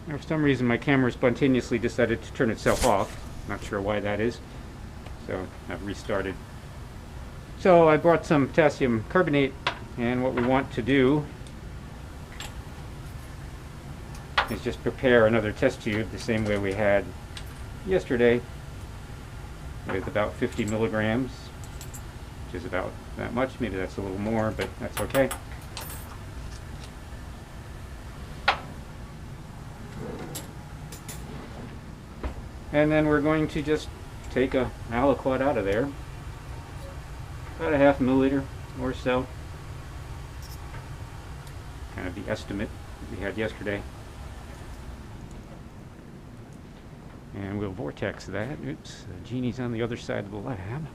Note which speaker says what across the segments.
Speaker 1: For some reason my camera spontaneously decided to turn itself off. Not sure why that is. So I've restarted. So I brought some potassium carbonate, and what we want to do is just prepare another test tube the same way we had yesterday with about 50 milligrams, which is about that much. Maybe that's a little more, but that's okay. And then we're going to just take a aliquot out of there, about a half milliliter or so, kind of the estimate we had yesterday. And we'll vortex that. Oops, the genie's on the other side of the lab.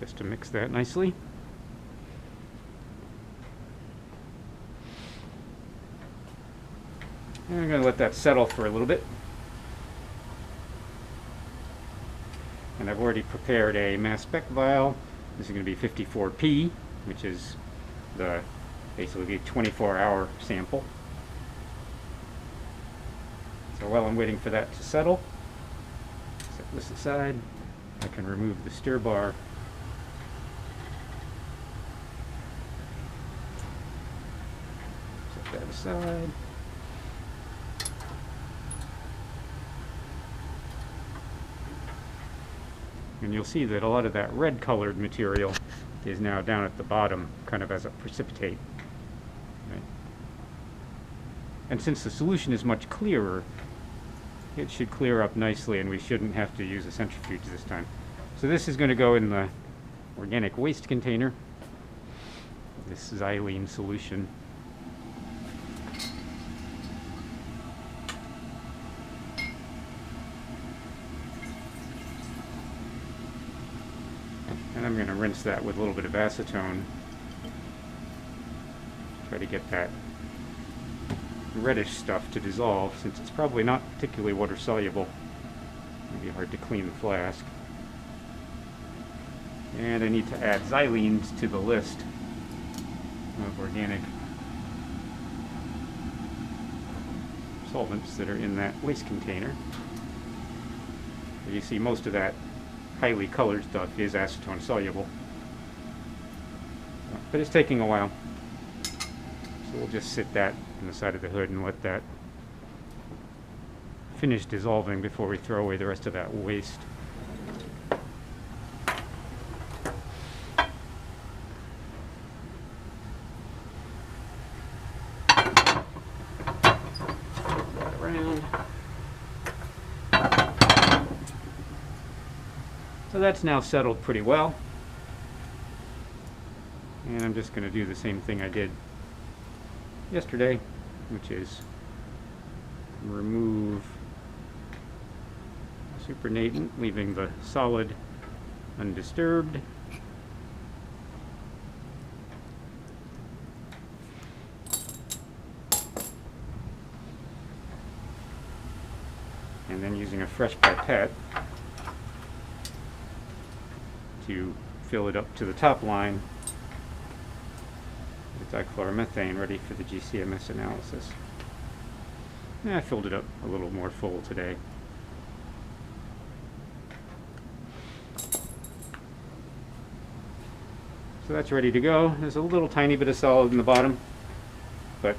Speaker 1: Just to mix that nicely. And I'm going to let that settle for a little bit. And I've already prepared a mass spec vial. This is going to be 54P, which is the basically 24-hour sample. So while I'm waiting for that to settle, set this aside. I can remove the stir bar. Set that aside. And you'll see that a lot of that red colored material is now down at the bottom, kind of as a precipitate. Right? And since the solution is much clearer, it should clear up nicely, and we shouldn't have to use a centrifuge this time. So this is going to go in the organic waste container, this xylene solution. And I'm going to rinse that with a little bit of acetone. Try to get that reddish stuff to dissolve, since it's probably not particularly water soluble. It'll be hard to clean the flask. And I need to add xylenes to the list of organic solvents that are in that waste container. You see most of that highly colored stuff is acetone soluble, but it's taking a while, so we'll just sit that on the side of the hood and let that finish dissolving before we throw away the rest of that waste. That around. So that's now settled pretty well. And I'm just going to do the same thing I did yesterday, which is remove supernatant, leaving the solid undisturbed. And then using a fresh pipette to fill it up to the top line with dichloromethane, ready for the GCMS analysis. I filled it up a little more full today. So that's ready to go. There's a little tiny bit of solid in the bottom, but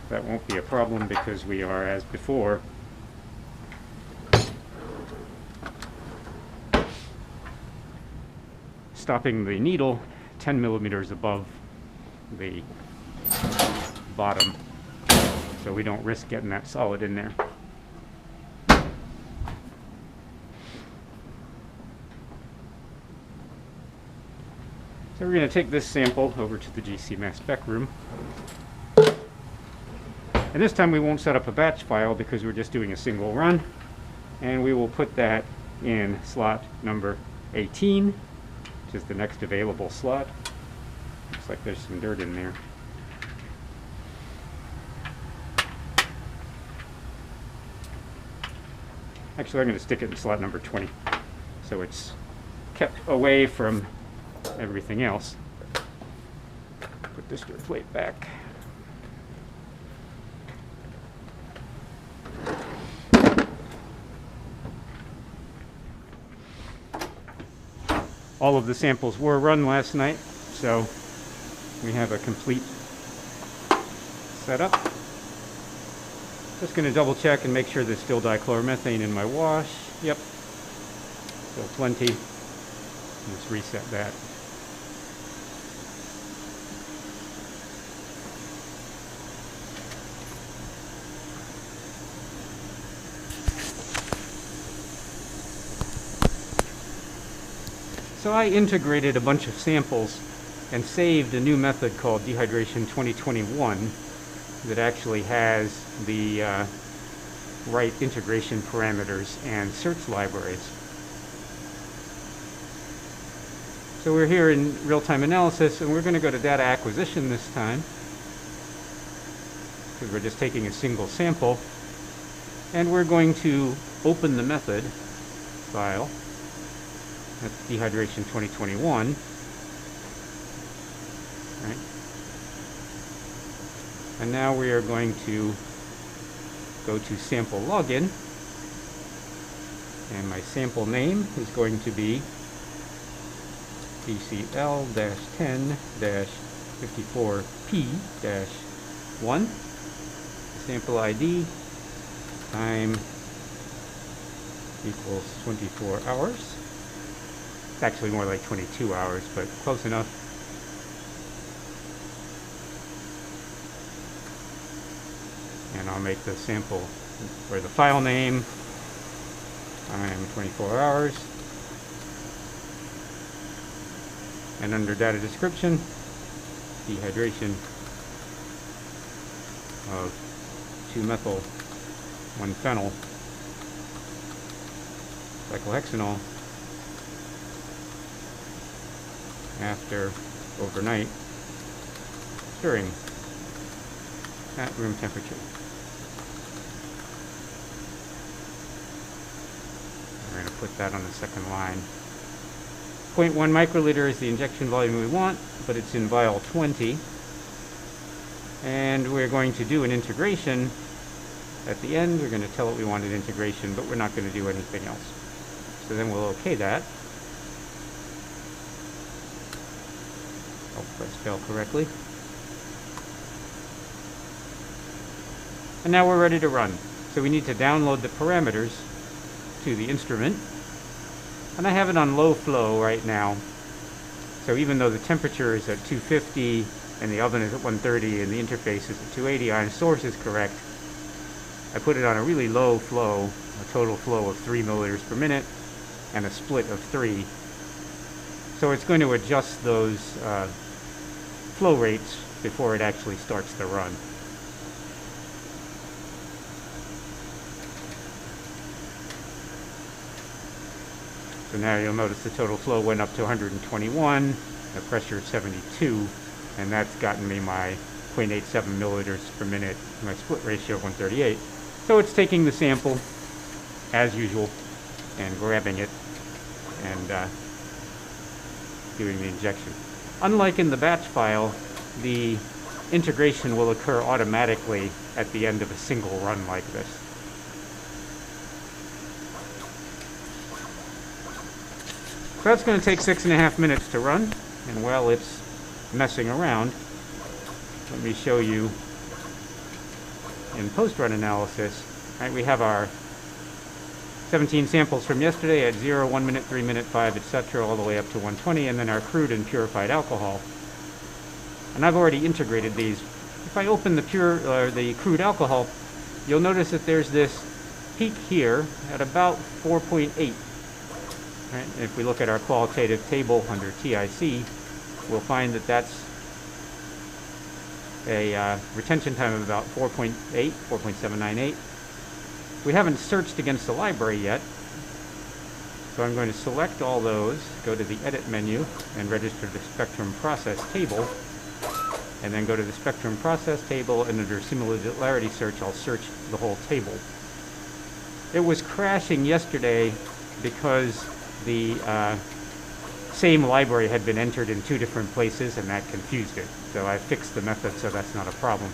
Speaker 1: that won't be a problem because we are, as before, stopping the needle 10 millimeters above the bottom, so we don't risk getting that solid in there. So we're going to take this sample over to the GCMS spec room. And this time we won't set up a batch file because we're just doing a single run. And we will put that in slot number 18, which is the next available slot. Looks like there's some dirt in there. Actually, I'm going to stick it in slot number 20. so it's kept away from everything else. Put this stir plate back. All of the samples were run last night, so we have a complete setup. Just going to double check and make sure there's still dichloromethane in my wash. Yep, still plenty. Let's reset that. So I integrated a bunch of samples and saved a new method called Dehydration 2021 that actually has the right integration parameters and search libraries. So we're here in real-time analysis, and we're going to go to data acquisition this time, because we're just taking a single sample, and we're going to open the method file. That's Dehydration 2021. Right. And now we are going to go to sample login, and my sample name is going to be BCL-10-54P-1. Sample ID time equals 24 hours. It's actually more like 22 hours, but close enough. And I'll make the sample for the file name time 24 hours. And under data description, dehydration of 2-methyl 1-phenyl cyclohexanol after overnight stirring at room temperature. We're going to put that on the second line. 0.1 microliter is the injection volume we want, but it's in vial 20. And we're going to do an integration at the end. We're going to tell it we want an integration, but we're not going to do anything else. So then we'll OK that. Hope I spelled correctly. And now we're ready to run. So we need to download the parameters to the instrument. And I have it on low flow right now. So even though the temperature is at 250 and the oven is at 130 and the interface is at 280, our source is correct, I put it on a really low flow, a total flow of 3 milliliters per minute and a split of 3. So it's going to adjust those flow rates before it actually starts the run. So now you'll notice the total flow went up to 121, the pressure 72, and that's gotten me my 0.87 milliliters per minute, my split ratio of 138. So it's taking the sample, as usual, and grabbing it and doing the injection. Unlike in the batch file, the integration will occur automatically at the end of a single run like this. So that's going to take 6.5 minutes to run, and while it's messing around, let me show you in post-run analysis. Right, we have our 17 samples from yesterday at 0, 1 minute, 3 minute, 5, etc., all the way up to 120, and then our crude and purified alcohol. And I've already integrated these. If I open the crude alcohol, you'll notice that there's this peak here at about 4.8. Right? If we look at our qualitative table under TIC, we'll find that that's a retention time of about 4.8, 4.798. We haven't searched against the library yet, so I'm going to select all those, go to the Edit menu, and register the Spectrum Process table, and then go to the Spectrum Process table, and under Similarity Search, I'll search the whole table. It was crashing yesterday because the same library had been entered in 2 different places, and that confused it. So I fixed the method so that's not a problem.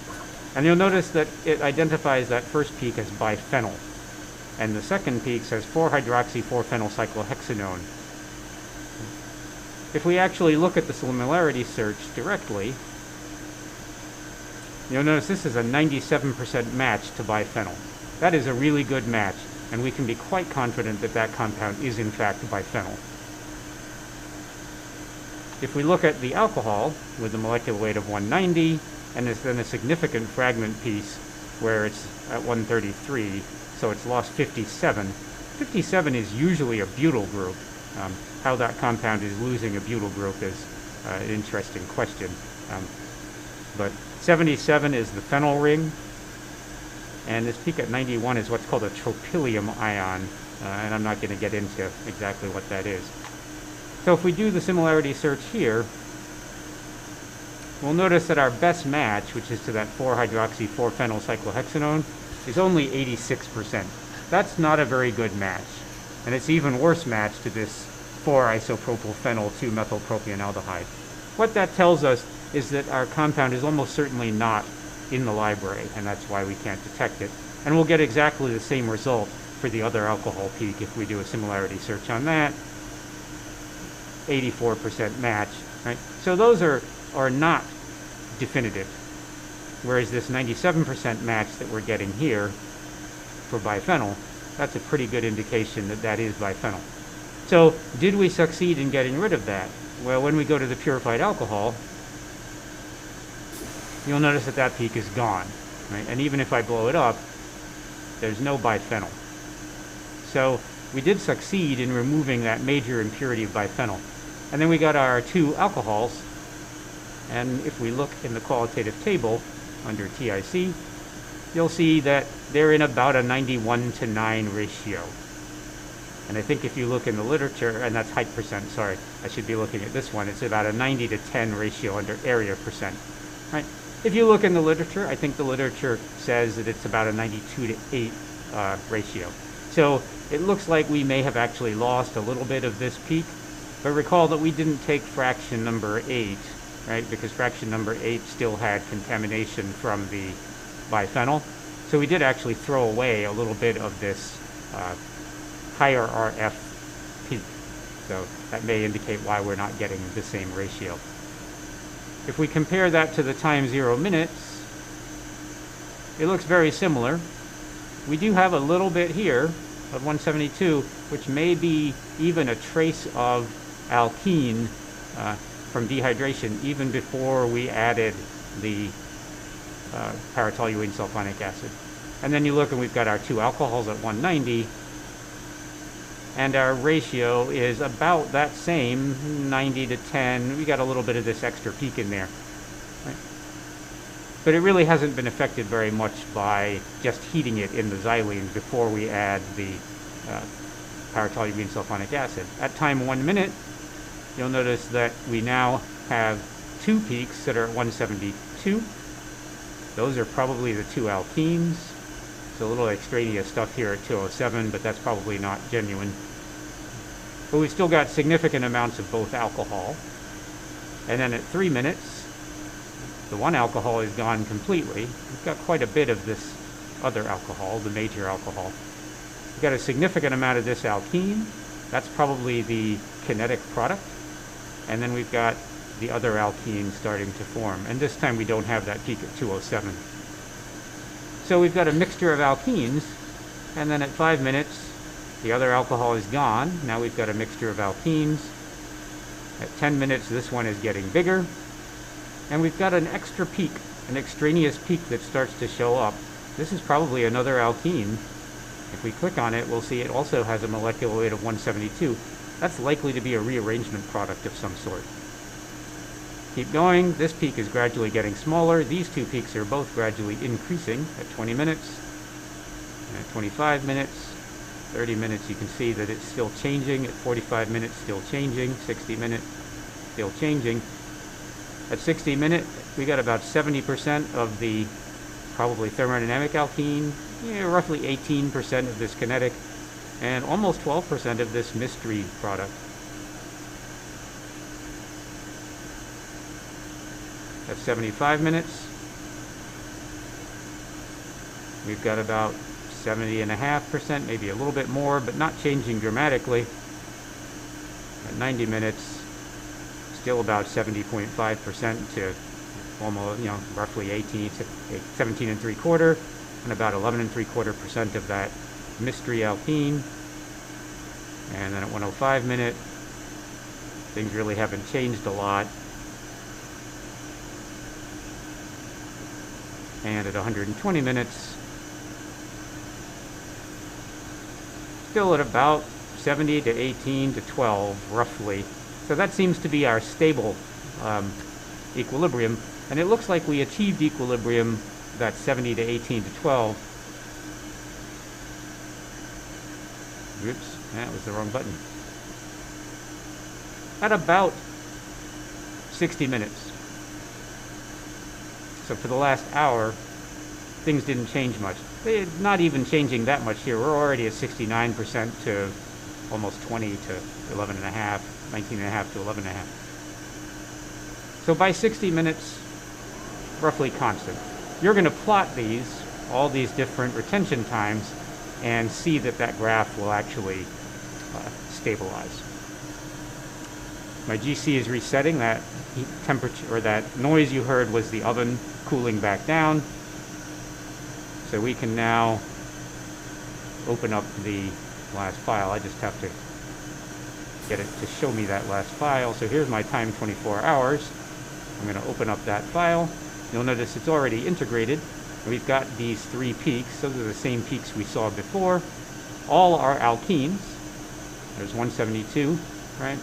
Speaker 1: And you'll notice that it identifies that first peak as biphenyl, and the second peak says 4-hydroxy-4-phenylcyclohexanone. If we actually look at the similarity search directly, you'll notice this is a 97% match to biphenyl. That is a really good match, and we can be quite confident that that compound is in fact biphenyl. If we look at the alcohol with the molecular weight of 190, and there's then a significant fragment piece where it's at 133, so it's lost 57. 57 is usually a butyl group. How that compound is losing a butyl group is an interesting question. But 77 is the phenyl ring, and this peak at 91 is what's called a tropylium ion, and I'm not going to get into exactly what that is. So if we do the similarity search here, we'll notice that our best match, which is to that 4-hydroxy-4-phenylcyclohexanone, is only 86%. That's not a very good match. And it's even worse match to this 4-isopropylphenyl-2-methylpropionaldehyde. What that tells us is that our compound is almost certainly not in the library, and that's why we can't detect it. And we'll get exactly the same result for the other alcohol peak if we do a similarity search on that. 84% match, right? So those are not definitive. Whereas this 97% match that we're getting here for biphenyl, that's a pretty good indication that that is biphenyl. So did we succeed in getting rid of that? Well, when we go to the purified alcohol, you'll notice that that peak is gone, right? And even if I blow it up, there's no biphenyl. So we did succeed in removing that major impurity of biphenyl. And then we got our 2 alcohols, and if we look in the qualitative table under TIC, you'll see that they're in about a 91-to-9 ratio. And I think if you look in the literature, and that's height percent, sorry, I should be looking at this one, it's about a 90-to-10 ratio under area percent, right? If you look in the literature, I think the literature says that it's about a 92-to-8 ratio. So it looks like we may have actually lost a little bit of this peak, but recall that we didn't take fraction number 8, right? Because fraction number 8 still had contamination from the biphenyl. So we did actually throw away a little bit of this higher RF peak. So that may indicate why we're not getting the same ratio. If we compare that to the time 0 minutes, it looks very similar. We do have a little bit here of 172, which may be even a trace of alkene from dehydration even before we added the paratoluene sulfonic acid. And then you look and we've got our 2 alcohols at 190, and our ratio is about that same, 90-to-10. We got a little bit of this extra peak in there, right? But it really hasn't been affected very much by just heating it in the xylene before we add the paratoluene sulfonic acid. At time 1 minute, you'll notice that we now have 2 peaks that are at 172. Those are probably the 2 alkenes. There's a little extraneous stuff here at 207, but that's probably not genuine. But we've still got significant amounts of both alcohol. And then at 3 minutes, the 1 alcohol is gone completely. We've got quite a bit of this other alcohol, the major alcohol. We've got a significant amount of this alkene. That's probably the kinetic product. And then we've got the other alkene starting to form. And this time we don't have that peak at 207. So we've got a mixture of alkenes, and then at 5 minutes, the other alcohol is gone. Now we've got a mixture of alkenes. At 10 minutes, this one is getting bigger. And we've got an extra peak, an extraneous peak that starts to show up. This is probably another alkene. If we click on it, we'll see it also has a molecular weight of 172. That's likely to be a rearrangement product of some sort. Keep going. This peak is gradually getting smaller. These 2 peaks are both gradually increasing at 20 minutes. And at 25 minutes, 30 minutes, you can see that it's still changing. At 45 minutes, still changing. 60 minutes, still changing. At 60 minutes, we got about 70% of the probably thermodynamic alkene, roughly 18% of this kinetic, and almost 12% of this mystery product. At 75 minutes, we've got about 70.5%, maybe a little bit more, but not changing dramatically. At 90 minutes, still about 70.5% to almost, roughly 17 and 3/4, and about 11 and 3/4% of that mystery alkene. And then at 105 minute, things really haven't changed a lot. And at 120 minutes, still at about 70 to 18 to 12, roughly. So that seems to be our stable equilibrium. And it looks like we achieved equilibrium, that 70 to 18 to 12. Oops, that was the wrong button. At about 60 minutes. So for the last hour, things didn't change much. They're not even changing that much here. We're already at 69% to almost 20 to 11.5, 19.5 to 11.5. So by 60 minutes, roughly constant. You're going to plot these, all these different retention times, and see that that graph will actually stabilize. My GC is resetting. That heat temperature, or that noise you heard, was the oven cooling back down. So we can now open up the last file. I just have to get it to show me that last file. So here's my time 24 hours. I'm going to open up that file. You'll notice it's already integrated. We've got these 3 peaks. Those are the same peaks we saw before. All are alkenes. There's 172, right?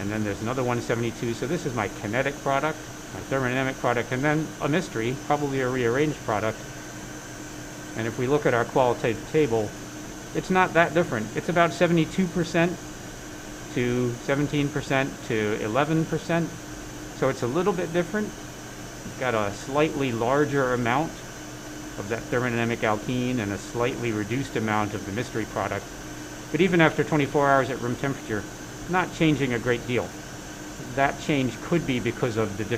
Speaker 1: And then there's another 172. So this is my kinetic product, my thermodynamic product, and then a mystery, probably a rearranged product. And if we look at our qualitative table, it's not that different. It's about 72% to 17% to 11%. So it's a little bit different. We've got a slightly larger amount of that thermodynamic alkene and a slightly reduced amount of the mystery product. But even after 24 hours at room temperature, not changing a great deal. That change could be because of the different